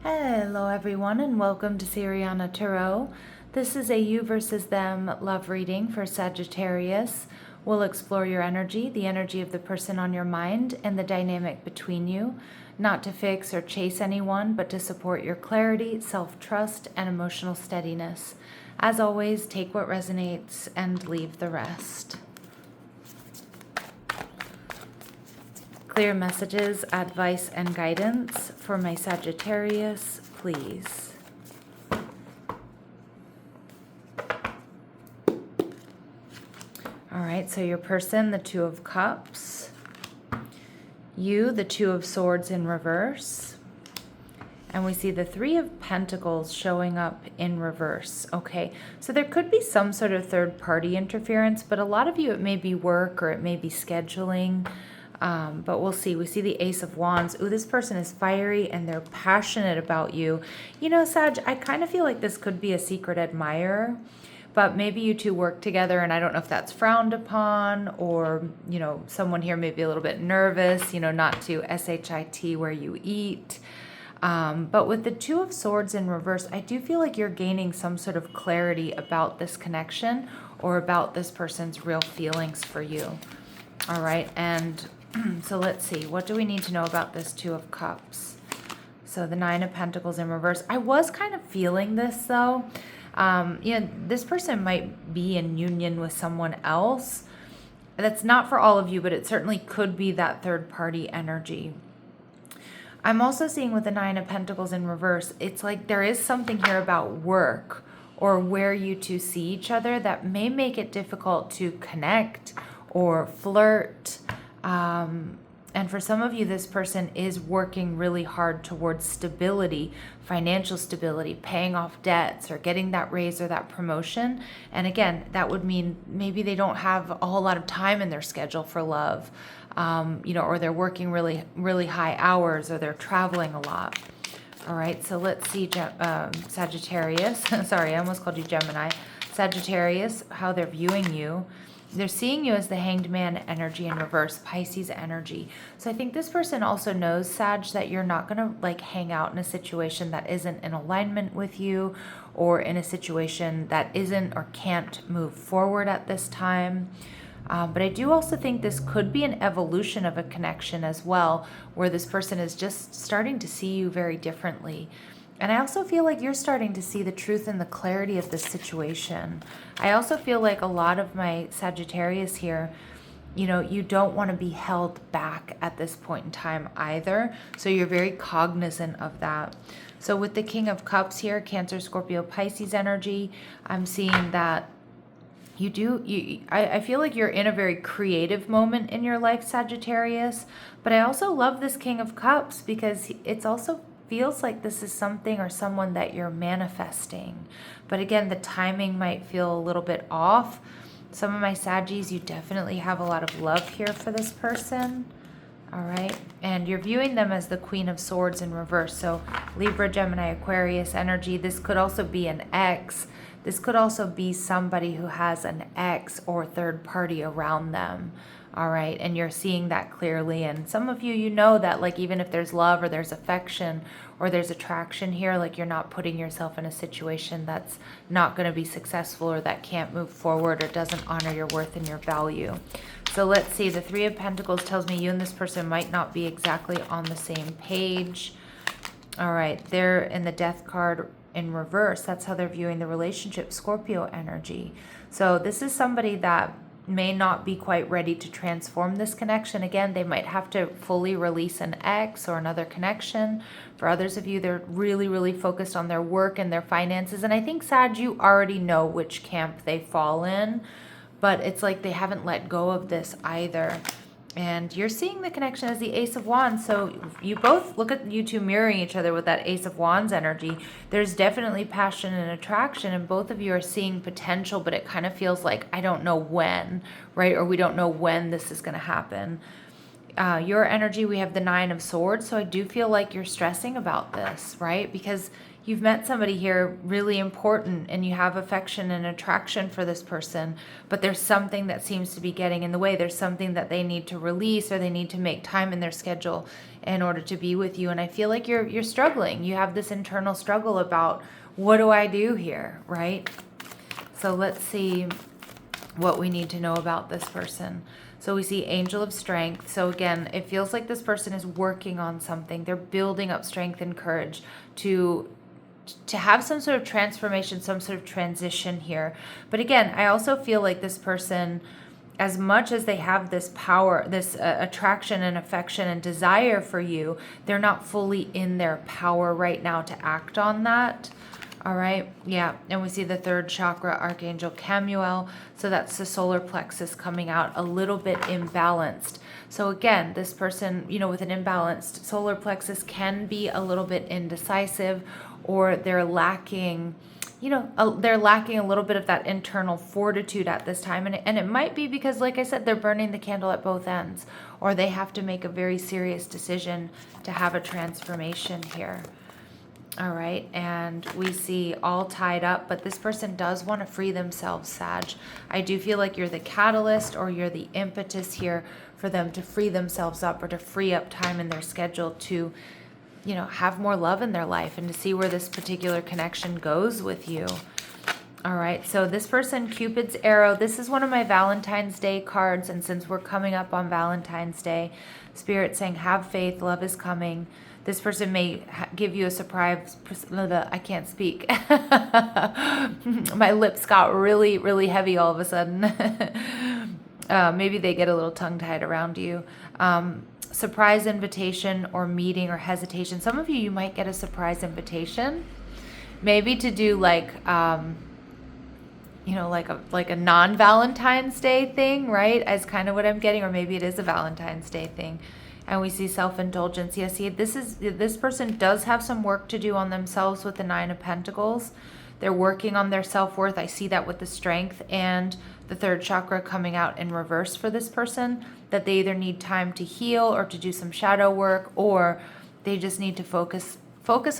Hello everyone and welcome to Siriana Tarot. This is a you versus them love reading for Sagittarius. We'll explore your energy, the energy of the person on your mind, and the dynamic between you, not to fix or chase anyone, but to support your clarity, self-trust, and emotional steadiness. As always, take what resonates and leave the rest. Clear messages, advice, and guidance for my Sagittarius, please. All right, so your person, the Two of Cups. You, the Two of Swords in reverse. And we see the Three of Pentacles showing up in reverse. Okay, so there could be some sort of third-party interference, but a lot of you, it may be work or it may be scheduling. But we'll see. We see the Ace of Wands. Ooh, this person is fiery and they're passionate about you. You know, Sag, I kind of feel like this could be a secret admirer, but maybe you two work together and I don't know if that's frowned upon or, you know, someone here may be a little bit nervous, you know, not to SHIT where you eat. But with the Two of Swords in reverse, I do feel like you're gaining some sort of clarity about this connection or about this person's real feelings for you. All right, and so let's see. What do we need to know about this Two of Cups? So the Nine of Pentacles in reverse. I was kind of feeling this, though. You know, this person might be in union with someone else. That's not for all of you, but it certainly could be that third-party energy. I'm also seeing with the Nine of Pentacles in reverse, it's like there is something here about work or where you two see each other that may make it difficult to connect or flirt. And for some of you, this person is working really hard towards stability, financial stability, paying off debts or getting that raise or that promotion. And again, that would mean maybe they don't have a whole lot of time in their schedule for love, you know, or they're working really, really high hours or they're traveling a lot. All right, so let's see, Sagittarius. Sorry, I almost called you Gemini. Sagittarius, how they're viewing you. They're seeing you as the Hanged Man energy in reverse, Pisces energy. So I think this person also knows, Sag, that you're not going to like hang out in a situation that isn't in alignment with you or in a situation that isn't or can't move forward at this time. But I do also think this could be an evolution of a connection as well, where this person is just starting to see you very differently. And I also feel like you're starting to see the truth and the clarity of this situation. I also feel like a lot of my Sagittarius here, you know, you don't want to be held back at this point in time either. So you're very cognizant of that. So with the King of Cups here, Cancer, Scorpio, Pisces energy, I'm seeing that I feel like you're in a very creative moment in your life, Sagittarius. But I also love this King of Cups because it's also feels like this is something or someone that you're manifesting. But again, the timing might feel a little bit off. Some of my Saggies, you definitely have a lot of love here for this person. All right. And you're viewing them as the Queen of Swords in reverse. So Libra, Gemini, Aquarius energy. This could also be an ex. This could also be somebody who has an ex or third party around them. All right, and you're seeing that clearly. And some of you, you know that like even if there's love or there's affection or there's attraction here, like you're not putting yourself in a situation that's not going to be successful or that can't move forward or doesn't honor your worth and your value. So let's see, the Three of Pentacles tells me you and this person might not be exactly on the same page. All right, they're in the Death card in reverse. That's how they're viewing the relationship, Scorpio energy. So this is somebody that may not be quite ready to transform this connection. Again, they might have to fully release an ex or another connection. For others of you, they're really, really focused on their work and their finances. And I think, Sag, you already know which camp they fall in, but it's like they haven't let go of this either. And you're seeing the connection as the Ace of Wands. So you both look at you two mirroring each other with that Ace of Wands energy. There's definitely passion and attraction, and both of you are seeing potential, but it kind of feels like, I don't know when, right? Or we don't know when this is going to happen. Your energy, we have the Nine of Swords. So I do feel like you're stressing about this, right? Because you've met somebody here really important and you have affection and attraction for this person, but there's something that seems to be getting in the way. There's something that they need to release, or they need to make time in their schedule in order to be with you. And I feel like you're struggling. You have this internal struggle about, what do I do here, right? So let's see what we need to know about this person. So we see Angel of Strength. So again, it feels like this person is working on something. They're building up strength and courage to have some sort of transformation, some sort of transition here. But again, I also feel like this person, as much as they have this power, this attraction and affection and desire for you, they're not fully in their power right now to act on that. All right, yeah, and we see the third chakra, Archangel Camuel. So that's the solar plexus coming out a little bit imbalanced. So again, this person, with an imbalanced solar plexus can be a little bit indecisive, or they're lacking, they're lacking a little bit of that internal fortitude at this time. And it might be because, like I said, they're burning the candle at both ends, or they have to make a very serious decision to have a transformation here. All right, and we see all tied up, but this person does want to free themselves, Sag. I do feel like you're the catalyst, or you're the impetus here for them to free themselves up, or to free up time in their schedule to, have more love in their life, and to see where this particular connection goes with you. All right, so this person, Cupid's arrow, this is one of my Valentine's Day cards, and since we're coming up on Valentine's Day, Spirit saying, have faith, love is coming. This person may give you a surprise. I can't speak. My lips got really, really heavy all of a sudden. Maybe they get a little tongue-tied around you. Surprise invitation or meeting or hesitation. Some of you might get a surprise invitation. Maybe to do like a non-Valentine's Day thing, right? As kind of what I'm getting, or maybe it is a Valentine's Day thing. And we see self-indulgence. Yes, see, this person does have some work to do on themselves with the Nine of Pentacles. They're working on their self-worth. I see that with the Strength and the third chakra coming out in reverse for this person, that they either need time to heal or to do some shadow work, or they just need to focus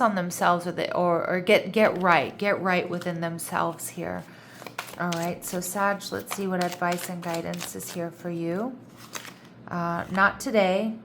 on themselves, or get right within themselves here. All right, so Sag, let's see what advice and guidance is here for you. Not today.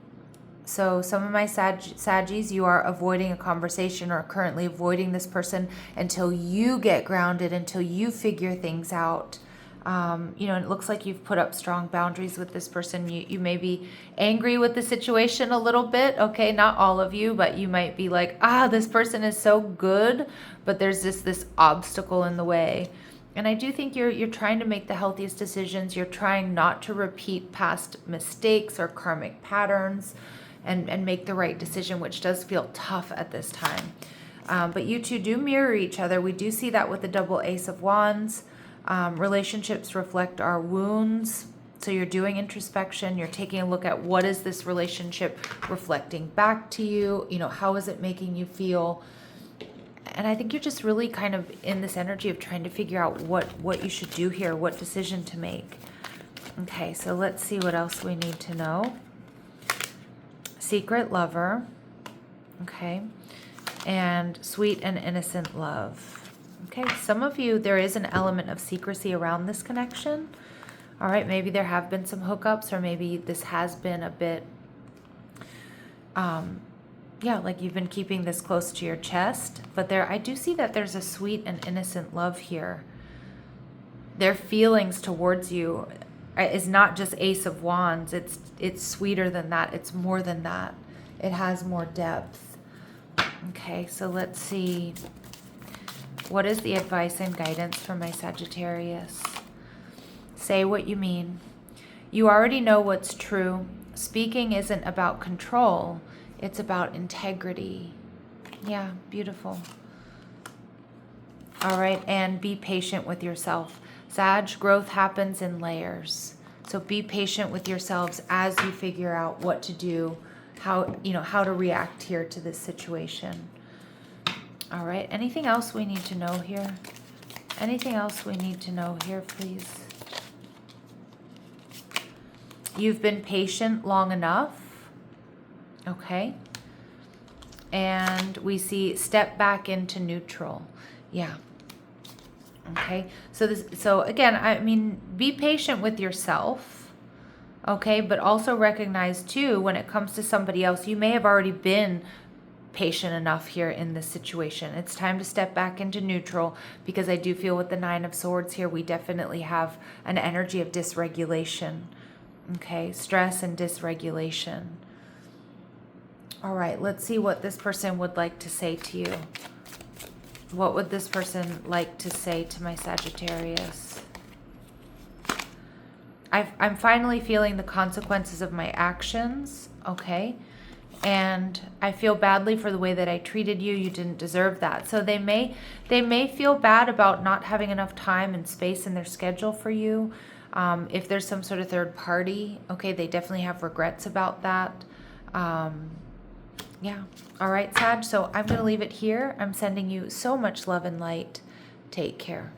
So some of my Saggies, you are avoiding a conversation, or currently avoiding this person until you get grounded, until you figure things out. It looks like you've put up strong boundaries with this person. You may be angry with the situation a little bit. Okay, not all of you, but you might be like, this person is so good, but there's this obstacle in the way. And I do think you're trying to make the healthiest decisions. You're trying not to repeat past mistakes or karmic patterns, and make the right decision, which does feel tough at this time. But you two do mirror each other. We do see that with the double Ace of Wands. Relationships reflect our wounds. So you're doing introspection. You're taking a look at, what is this relationship reflecting back to you? How is it making you feel? And I think you're just really kind of in this energy of trying to figure out what you should do here, what decision to make. Okay, so let's see what else we need to know. Secret lover, okay, and sweet and innocent love. Okay, some of you, there is an element of secrecy around this connection. All right, maybe there have been some hookups, or maybe this has been a bit, like you've been keeping this close to your chest. But I do see that there's a sweet and innocent love here. Their feelings towards you is not just Ace of Wands. It's sweeter than that. It's more than that. It has more depth. Okay, so let's see. What is the advice and guidance for my Sagittarius? Say what you mean. You already know what's true. Speaking isn't about control. It's about integrity. Yeah, beautiful. All right, and be patient with yourself. Sag, growth happens in layers. So be patient with yourselves as you figure out what to do, how to react here to this situation. All right, anything else we need to know here? Anything else we need to know here, please? You've been patient long enough. Okay. And we see step back into neutral. Yeah. Okay. So again, I mean, be patient with yourself. Okay. But also recognize too, when it comes to somebody else, you may have already been patient enough here in this situation. It's time to step back into neutral, because I do feel with the Nine of Swords here, we definitely have an energy of dysregulation. Okay, stress and dysregulation. All right, let's see what this person would like to say to you. What would this person like to say to my Sagittarius? I'm finally feeling the consequences of my actions, okay? And I feel badly for the way that I treated you. You didn't deserve that. So they may feel bad about not having enough time and space in their schedule for you. If there's some sort of third party, okay, they definitely have regrets about that. Yeah. All right, Sag. So I'm going to leave it here. I'm sending you so much love and light. Take care.